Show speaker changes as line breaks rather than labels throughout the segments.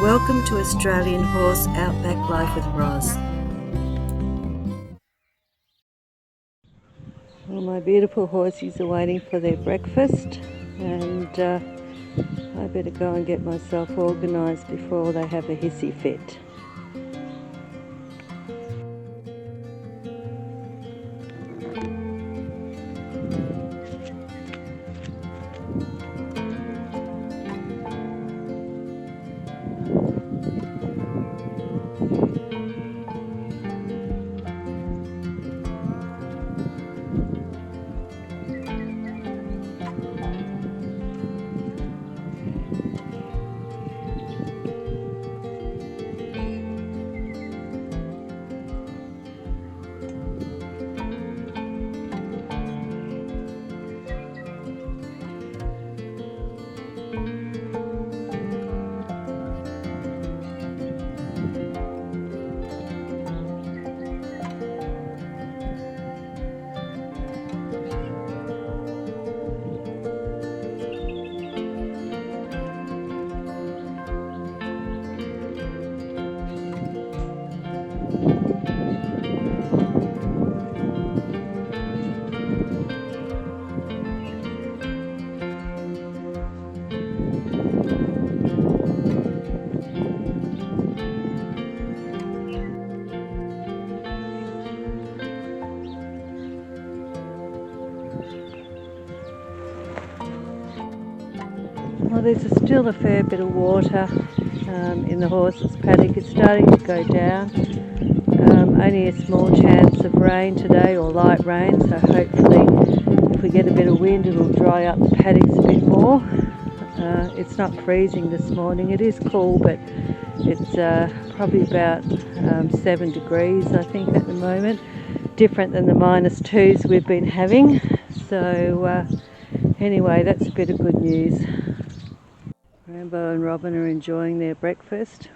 Welcome to Australian Horse Outback Life with Roz. Well, my beautiful horsies are waiting for their breakfast, and I better go and get myself organised before they have a hissy fit. Well, there's still a fair bit of water in the horses' paddock. It's starting to go down. Only a small chance of rain today, or light rain, so hopefully if we get a bit of wind it'll dry up the paddocks a bit more. It's not freezing this morning. It is cool, but it's probably about 7 degrees I think at the moment, different than the -2s we've been having. So anyway, that's a bit of good news. Rambo and Robin are enjoying their breakfast.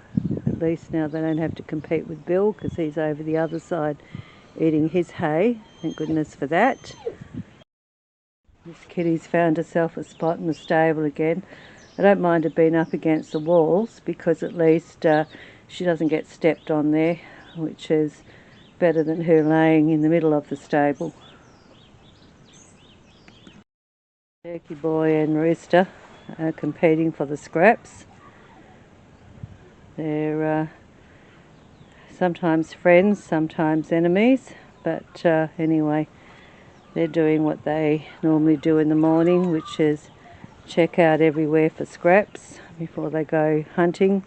At least now they don't have to compete with Bill, because he's over the other side eating his hay. Thank goodness for that. Miss Kitty's found herself a spot in the stable again. I don't mind her being up against the walls, because at least she doesn't get stepped on there, which is better than her laying in the middle of the stable. Turkey boy and rooster are competing for the scraps. They're sometimes friends, sometimes enemies, but anyway, they're doing what they normally do in the morning, which is check out everywhere for scraps before they go hunting.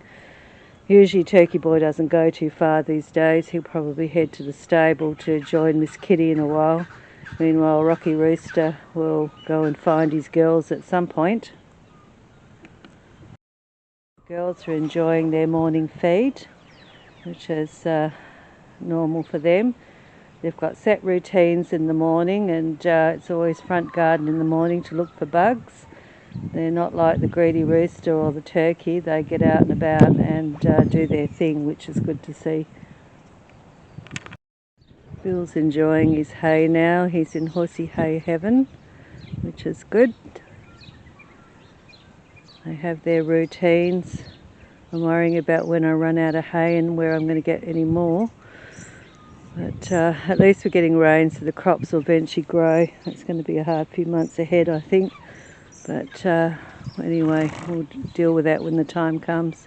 Usually Turkey boy doesn't go too far these days. He'll probably head to the stable to join Miss Kitty in a while. Meanwhile, Rocky Rooster will go and find his girls at some point. Girls are enjoying their morning feed, which is normal for them. They've got set routines in the morning, and it's always front garden in the morning to look for bugs. They're not like the greedy rooster or the turkey. They get out and about and do their thing, which is good to see. Bill's enjoying his hay now. He's in horsey hay heaven, which is good. They have their routines. I'm worrying about when I run out of hay and where I'm going to get any more. But at least we're getting rain, so the crops will eventually grow. It's going to be a hard few months ahead, I think. But anyway, we'll deal with that when the time comes.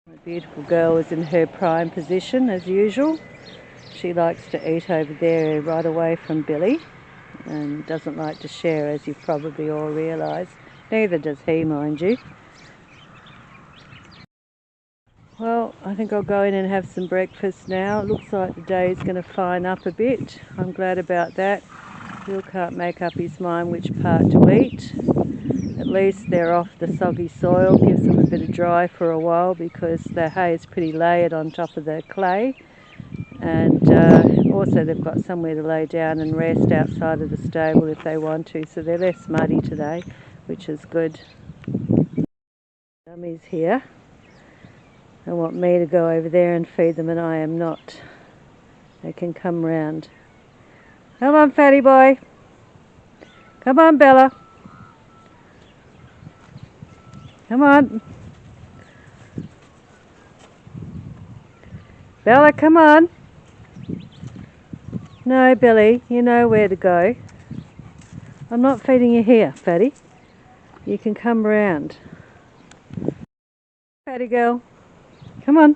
My beautiful girl is in her prime position, as usual. She likes to eat over there right away from Billy, and doesn't like to share, as you've probably all realised. Neither does he, mind you. Well, I think I'll go in and have some breakfast now. It looks like the day is going to fine up a bit. I'm glad about that. Bill can't make up his mind which part to eat. At least they're off the soggy soil, gives them a bit of dry for a while, because the hay is pretty layered on top of the clay. And also they've got somewhere to lay down and rest outside of the stable if they want to, so they're less muddy today, which is good. Dummy's here. They want me to go over there and feed them, and I am not. They can come round. Come on, fatty boy. Come on, Bella. Come on. Bella, come on. No, Billy, you know where to go. I'm not feeding you here, Fatty. You can come round. Fatty girl, come on.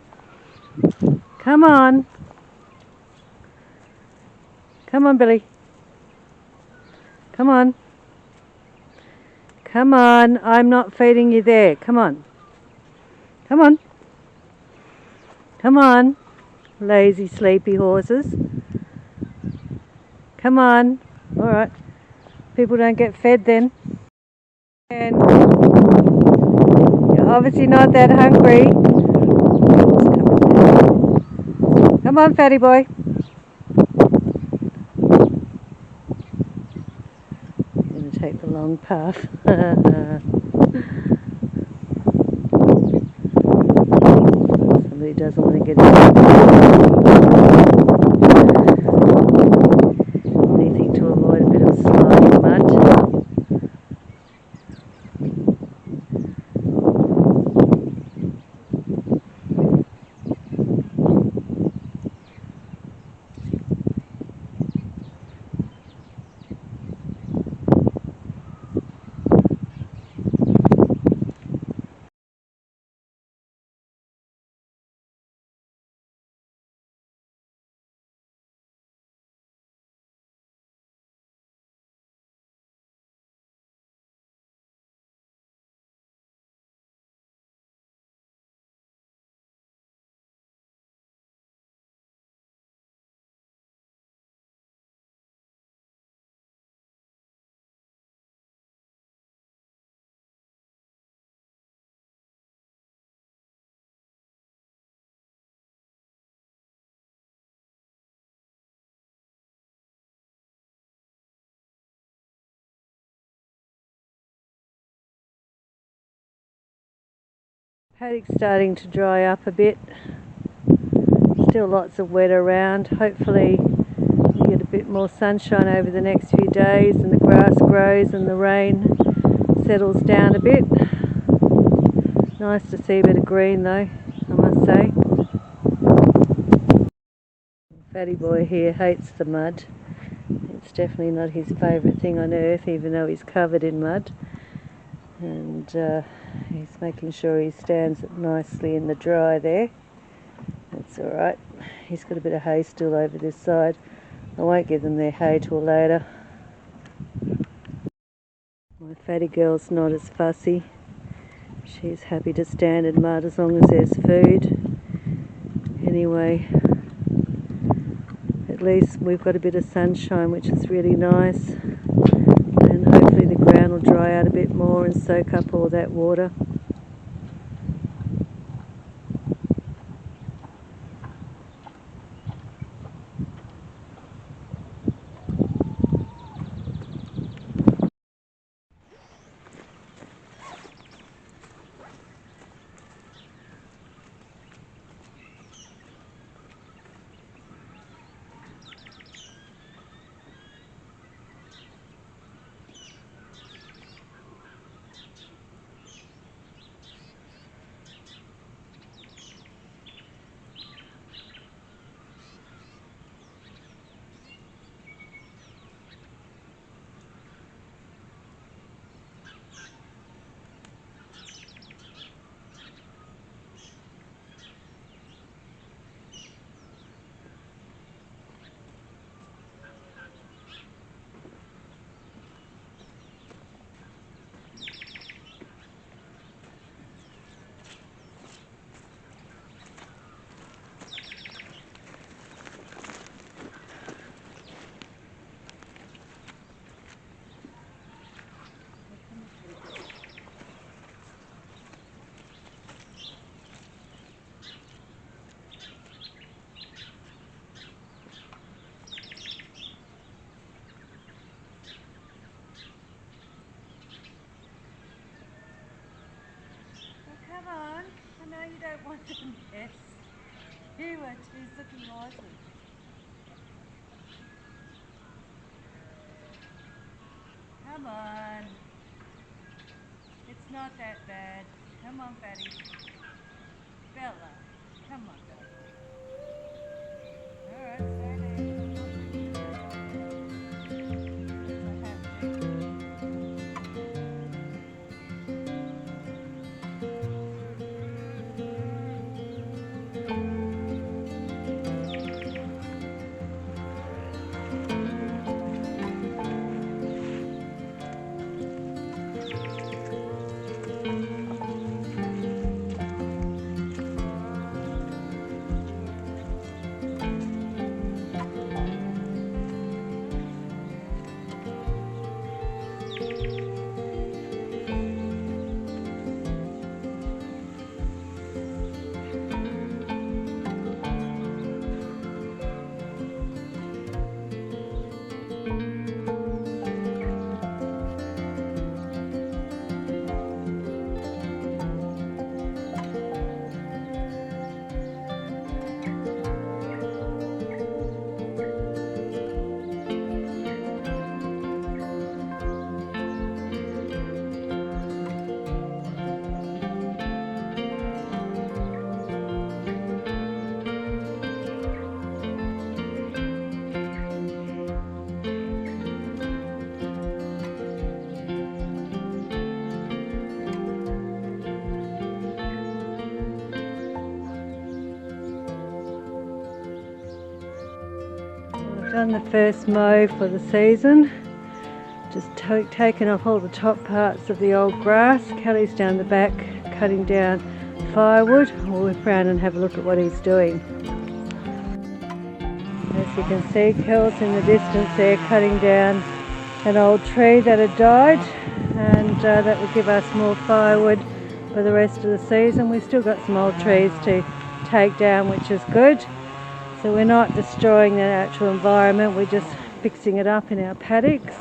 Come on. Come on, Billy. Come on. Come on, I'm not feeding you there. Come on. Come on. Come on, lazy, sleepy horses. Come on. All right. People don't get fed then. And you're obviously not that hungry. Come on, fatty boy. I'm going to take the long path. Somebody doesn't want to get in. Anything to avoid a bit of slimy mud. Paddock's starting to dry up a bit. Still lots of wet around. Hopefully we get a bit more sunshine over the next few days and the grass grows and the rain settles down a bit. Nice to see a bit of green though, I must say. Fatty boy here hates the mud. It's definitely not his favourite thing on earth, even though he's covered in mud. And he's making sure he stands nicely in the dry there. That's alright. He's got a bit of hay still over this side. I won't give them their hay till later. My fatty girl's not as fussy. She's happy to stand in mud as long as there's food. Anyway, at least we've got a bit of sunshine, which is really nice. And hopefully the ground will dry out a bit more and soak up all that water. Come on, I know you don't want them, yes. You are two-looking horses. Come on. It's not that bad. Come on, Fatty. Bella, come on, Bella. Done the first mow for the season. Just taken off all the top parts of the old grass. Kelly's down the back cutting down firewood. We'll whip around and have a look at what he's doing. As you can see, Kel's in the distance there cutting down an old tree that had died, and that will give us more firewood for the rest of the season. We've still got some old trees to take down, which is good. So we're not destroying the natural environment, we're just fixing it up in our paddocks.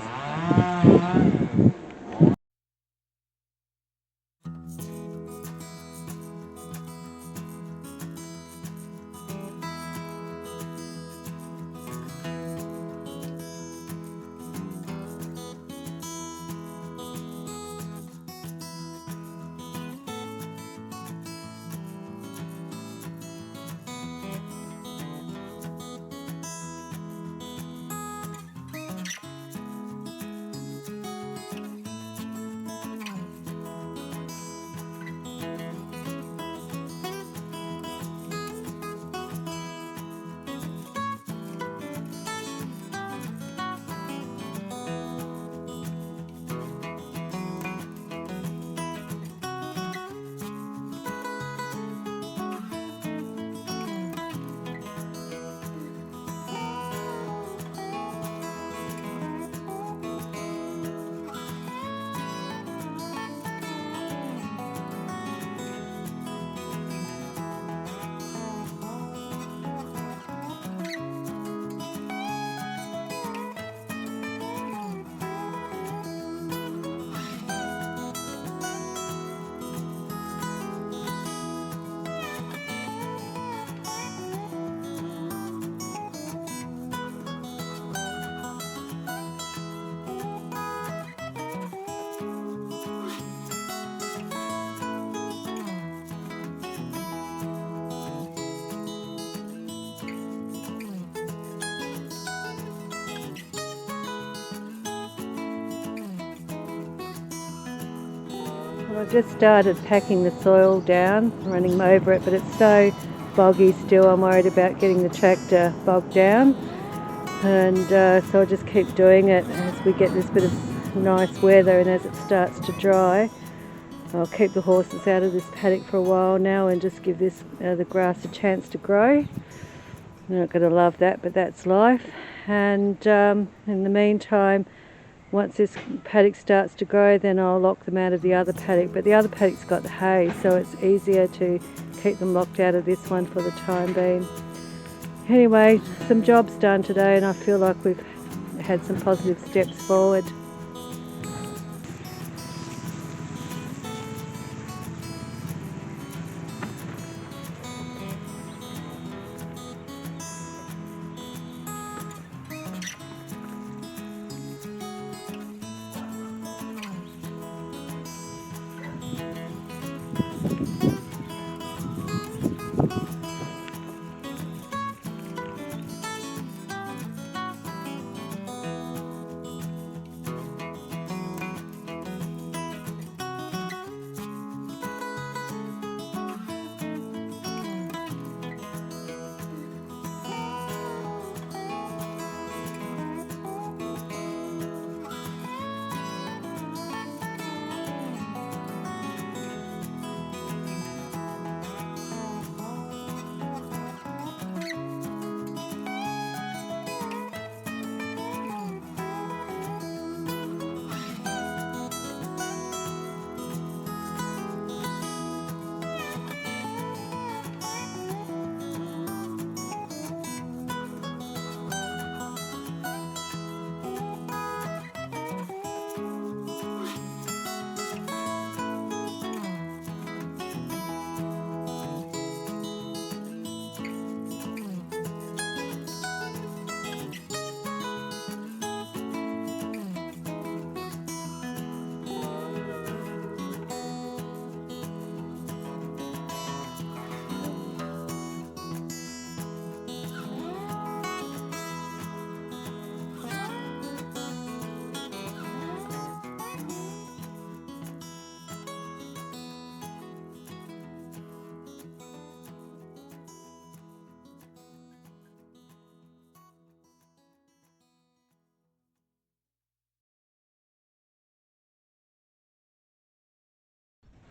I've just started packing the soil down, running over it, but it's so boggy still. I'm worried about getting the tractor bogged down, and so I'll just keep doing it as we get this bit of nice weather, and as it starts to dry. I'll keep the horses out of this paddock for a while now and just give this the grass a chance to grow. They're not going to love that, but that's life. And in the meantime, once this paddock starts to grow, then I'll lock them out of the other paddock. But the other paddock's got the hay, so it's easier to keep them locked out of this one for the time being. Anyway, some jobs done today, and I feel like we've had some positive steps forward.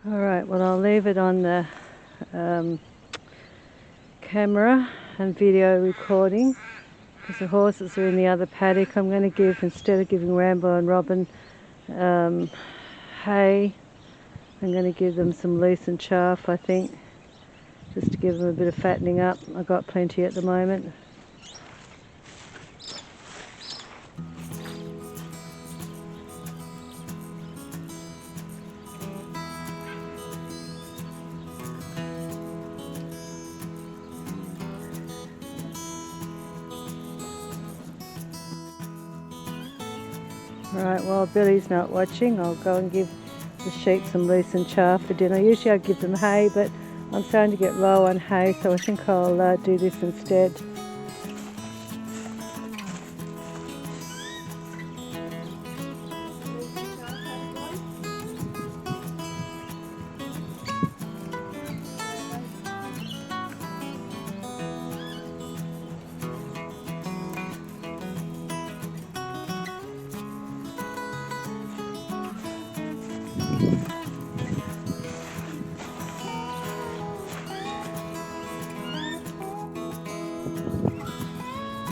Alright, well I'll leave it on the camera and video recording because the horses are in the other paddock. I'm going to give, instead of giving Rambo and Robin hay, I'm going to give them some loosened chaff, I think, just to give them a bit of fattening up. I've got plenty at the moment. Right, while Billy's not watching, I'll go and give the sheep some loosened chaff for dinner. Usually I give them hay, but I'm starting to get low on hay, so I think I'll do this instead.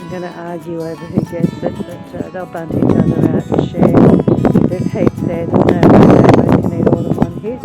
I'm going to argue over who gets it, but they'll bunt each other out and share. There's heaps there, there's no way they both can eat all in one hit.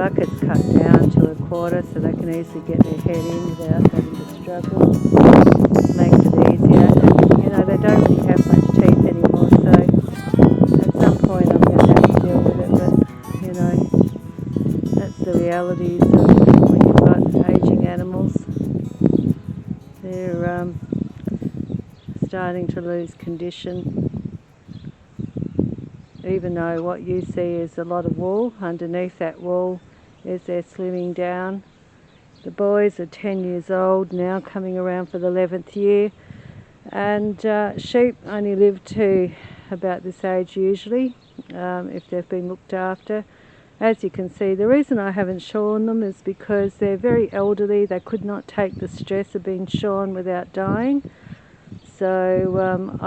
Bucket's cut down to a quarter so they can easily get their head in without having to struggle. Makes it easier. And, you know, they don't really have much teeth anymore, so at some point I'm going to have to deal with it, but, you know, that's the realities of when you've got aging animals. They're starting to lose condition. Even though what you see is a lot of wool, underneath that wool is they're slimming down. The boys are 10 years old now, coming around for the 11th year, and sheep only live to about this age usually, if they've been looked after. As you can see, the reason I haven't shorn them is because they're very elderly. They could not take the stress of being shorn without dying, so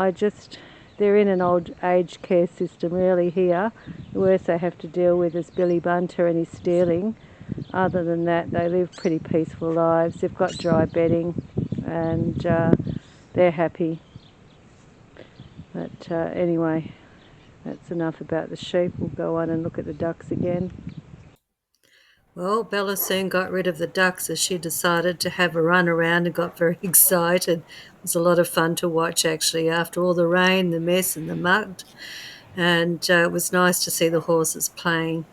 they're in an old age care system really here. The worst they have to deal with is Billy Bunter and his stealing. Other than that, they live pretty peaceful lives. They've got dry bedding and they're happy. But anyway, that's enough about the sheep. We'll go on and look at the ducks again. Well, Bella soon got rid of the ducks as she decided to have a run around and got very excited. It was a lot of fun to watch actually after all the rain, the mess and the mud, and it was nice to see the horses playing.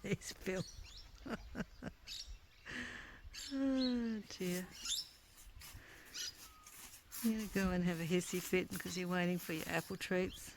There's Bill. Oh dear. You're going to go and have a hissy fit because you're waiting for your apple treats.